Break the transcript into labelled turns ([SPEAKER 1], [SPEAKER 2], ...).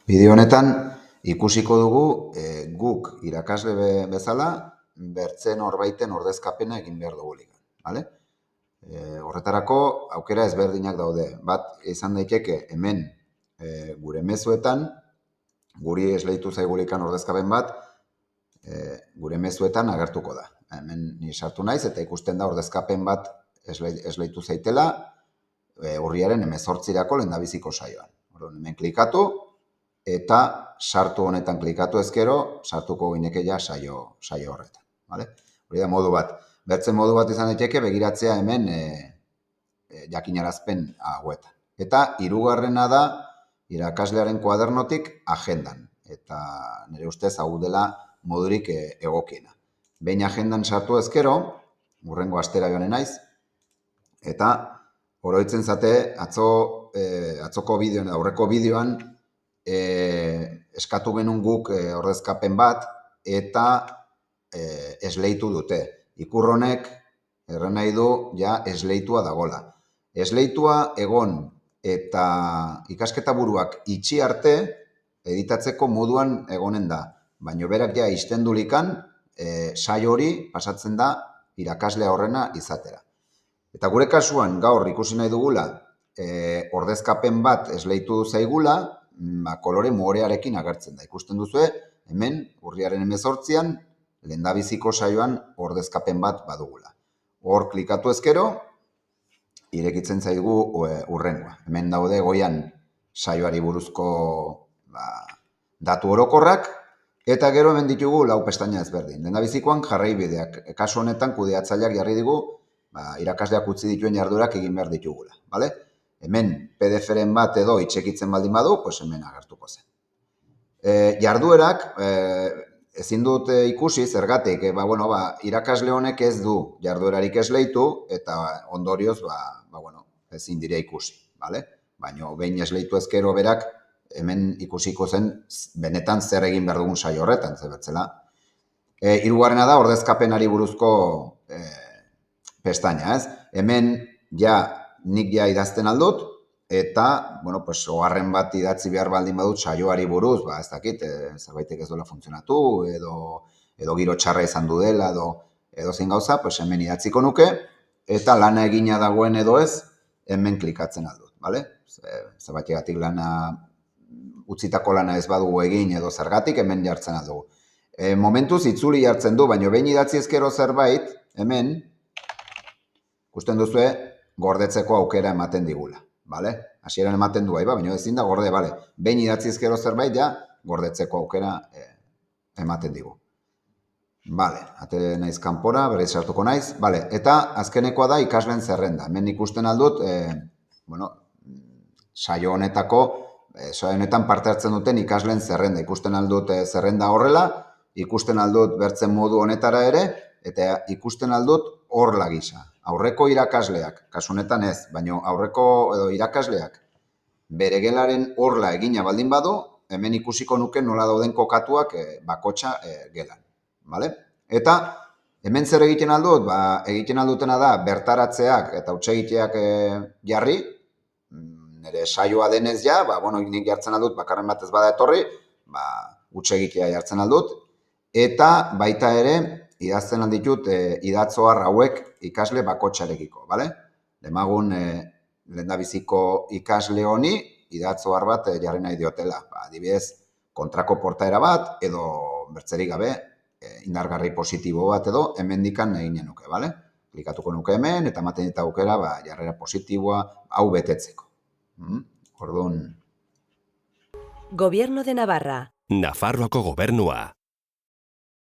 [SPEAKER 1] Bideo honetan ikusiko dugu guk irakasle bezala bertzen norbaiten ordezkapena egin behar dugulik. Vale? Horretarako aukera ezberdinak daude. Bat izan daiteke hemen gure mezuetan, guri esleitu zaigulikan ordezkapen bat, gure mezuetan agertuko da. Hemen ni sartu naiz eta ikusten da ordezkapen bat esleitu zaitela urriaren 18irako lehendabiziko saioan. Hemen klikatu eta sartu honetan klikatu ezkero, sartuko gineke ja saio horretan. Vale? Hori da modu bat. Bertzen modu bat izan daiteke begiratzea hemen jakinarazpen hauetan. Eta hirugarrena da irakaslearen kuadernotik agendan. Eta nire ustez hau dela modurik egokiena. Behin agendan sartu ezkero, hurrengo astera joanen naiz, eta oroitzen zate atzoko bideoan, aurreko bideoan, eskatu genuen guk ordezkapen bat eta esleitu dute. Ikur honek erran nahi du ja esleitua dagola. Esleitua egon eta ikasketa buruak itxi arte editatzeko moduan egonen da. Baina berak ja istendulikan saio hori pasatzen da irakaslea horrena izatera. Eta gure kasuan gaur ikusi nahi dugula ordezkapen bat esleitu zaigula, kolore morearekin agertzen da. Ikusten duzue, hemen, urriaren 18an, lehendabiziko saioan ordezkapen bat badugula. Hor klikatu ezkero, irekitzen zaigu hurrengoa. Hemen daude goian saioari buruzko datu orokorrak, eta gero hemen ditugu 4 pestaina ezberdin. Lehendabizikoan jarraibideak. Kasu honetan kudeatzaileak jarri digu, irakasleak utzi dituen jardurak egin behar ditugula. Vale? Hemen PDF-ren bat edo itxekitzen baldin badu, pues hemen agertuko zen. Jarduerak, ezin dut ikusi, zergatik, irakasle honek ez du jarduerarik esleitu, eta ondorioz, ezin dire ikusi. Baina, behin esleitu ezkero berak, hemen ikusiko zen, benetan zer egin behar dugun saio horretan, zebetzela. Hirugarrena da, ordezkapenari buruzko pestaina, ez? Hemen, nik idazten aldut, eta, oharren bat idatzi behar baldin badut saioari buruz, ez dakit, zerbaitek ez dola funtzionatu, edo giro txarra izan du dela, edo zein gauza, hemen idatziko nuke, eta lana egina dagoen edo ez, hemen klikatzen aldut, bale? Zerbaitegatik utzitako lana ez badugu egin edo zergatik, hemen jartzen aldugu. Momentuz itzuli jartzen du, baina behin idatzi ezkero zerbait, hemen, ikusten duzue, gordetzeko aukera ematen digula, bale? Hasieran ematen du, baina ezin da gorde, bale? Behin idatzi ezkero zerbait, gordetzeko aukera ematen digu. Bale, ate naiz kanpora, berriz sartuko naiz, bale, eta azkenekoa da ikasleen zerrenda. Hemen ikusten aldut, saio honetan parte hartzen duten ikasleen zerrenda. Ikusten aldut zerrenda horrela, ikusten aldut bertzen modu honetara ere, eta ikusten aldut horla gisa. Aurreko irakasleak, kasu honetan ez, baina aurreko irakasleak bere gelaren horla egina baldin badu, hemen ikusiko nuke nola dauden kokatuak bakotxa gelan. Eta hemen zer egiten aldut? Egiten aldutena da bertaratzeak eta hutsegiteak jarri, nire saioa denez nik jartzen aldut, bakarren bat ez bada etorri, hutsegitea jartzen aldut, eta baita ere, idazten alditut idatzoar hauek ikasle bakotxarekiko, bale? Demagun lehendabiziko ikasle honi idatzoar bat jarri nahi diotela. Adibidez, kontrako portaera bat, edo bertzerik gabe, indargarri positibo bat edo, hemen dikan egin nuke, bale? Klikatuko nuke hemen, eta ematen dit aukera, jarrera positiboa, hau betetzeko. Orduan.
[SPEAKER 2] Gobierno de Navarra.
[SPEAKER 3] Nafarroako gobernua.